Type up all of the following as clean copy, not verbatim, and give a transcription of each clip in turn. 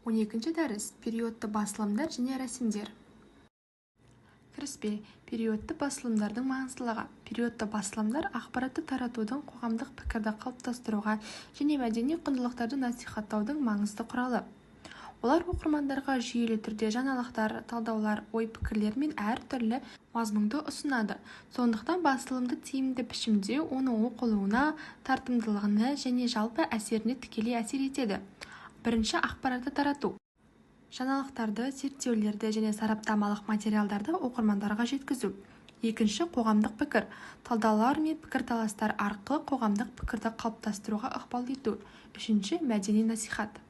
12-ші дәріс периодты басылымдар және рәсімдер. Кіріспе периодты басылымдардың маңыздылығы. Периодты басылымдар ақпаратты таратудың, қоғамдық пікірді қалыптастыруға және мәдени құндылықтарды насихаттаудың маңызды құралы. Олар оқырмандарға жүйелі түрде жаңалықтар, талдаулар, ой-пікірлер мен әртүрлі мазмұнды ұсынады. Сондықтан басылымды тиімді пішімде оның оқылуына, тартымдылығына және жалпы әсеріне тікелей әсер етеді. Бірінші, ақпаратты тарату. Жаңалықтарды, зерттеулерді және сараптамалық материалдарды оқырмандарға жеткізу. Екінші, қоғамдық пікір. Талдаулар мен пікірталастар арқылы қоғамдық пікірді қалыптастыруға ықпал ету. Үшінші, мәдени насихат.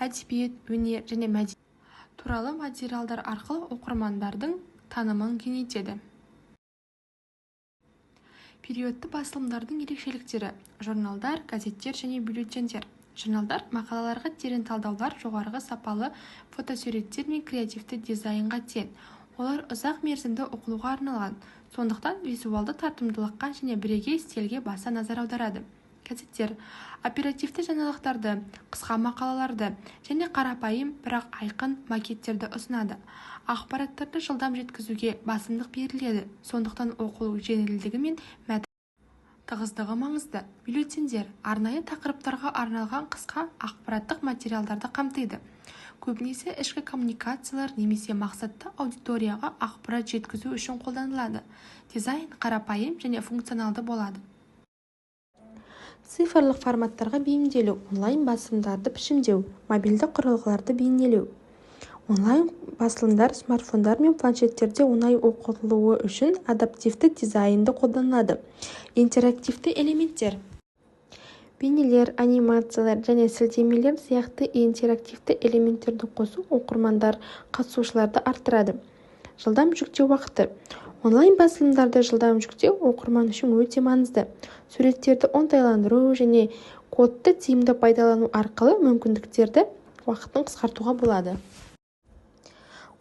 Әдебиет, өнер және мәдениет туралы материалдар арқылы оқырмандардың танымын кеңейтеді. Периодты басылымдардың ерекшеліктері: журналдар, газеттер және бюллетендер. Журналдар мақалаларға терең талдаулар, жоғарғы сапалы фотосуреттер мен креативті дизайнға тең. Олар ұзақ мерзімді оқылуға арналған, сондықтан визуалды тартымдылыққа және бірегей стильге баса назар аударады. Газеттер оперативті жаңалықтарды, қысқа мақалаларды және қарапайым, бірақ айқын макеттерді ұсынады. Ақпараттарды жылдам жеткізуге басымдық беріледі, сондықтан оқылу жеңілдігі мен мәтін тығыздығы маңызды. Бюллетендер арнайы тақырыптарға арналған қысқа ақпараттық материалдарды қамтиды. Көбінесе ішкі коммуникациялар немесе мақсатты аудиторияға ақпарат жеткізу үшін қолданылады. Дизайн қарапайым және функционалды болады. Цифрлық форматтарға бейімделу, онлайн басылымдарды пішімдеу, мобильді құрылғыларды бейнелеу. Онлайн басылымдар смартфондар мен планшеттерде оңай оқылуы үшін адаптивті дизайнды қолданылады. Интерактивті элементтер. Бейнелер, анимациялар және сілтемелер сияқты интерактивті элементтерді қосу оқырмандар қатысушыларды арттырады. Жылдам жүктеу уақыты. Онлайн басылымдарды жылдам жүктеу оқырман үшін өте маңызды. Суреттерді оңтайландыру және кодты тиімді пайдалану арқылы мүмкіндіктерді уақытын қысқартуға болады.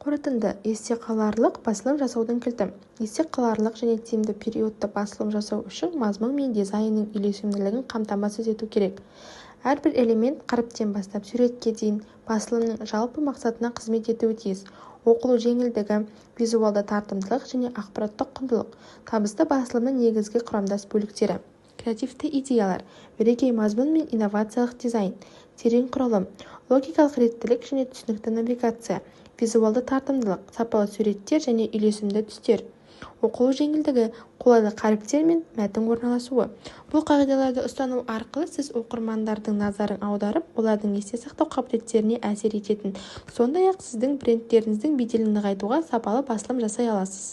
Қорытынды. Есте қаларлық басылым жасаудың кілті. Есте қаларлық және тиімді периодты басылым жасау үшін мазмұн мен дизайнның үйлесімділігін қамтамасыз ету керек. Әрбір элемент қаріптен бастап суретке дейін басылымның жалпы мақсатына қызмет етуі тиіс. Оқылу жеңілдігі, визуалды тартымдылық және ақпараттық құндылық. Табысты басылымның негізгі құрамдас бөліктері. Креативті идеялар, бірегей мазмұн мен инновациялық дизайн, терең құрылым, логикалық реттілік және түсінікті навигация, визуалды тартымдылық, сапалы суреттер және үйлесімді түстер. Оқылу жеңілдігі, қолайлы қаріптер мен мәтін орналасуы. Бұл қағидаларды ұстану арқылы сіз оқырмандардың назарын аударып, олардың есте сақтау қабілеттеріне әсер ететін, сондай-ақ сіздің брендтеріңіздің беделін нығайтуға сапалы басылым жасай аласыз.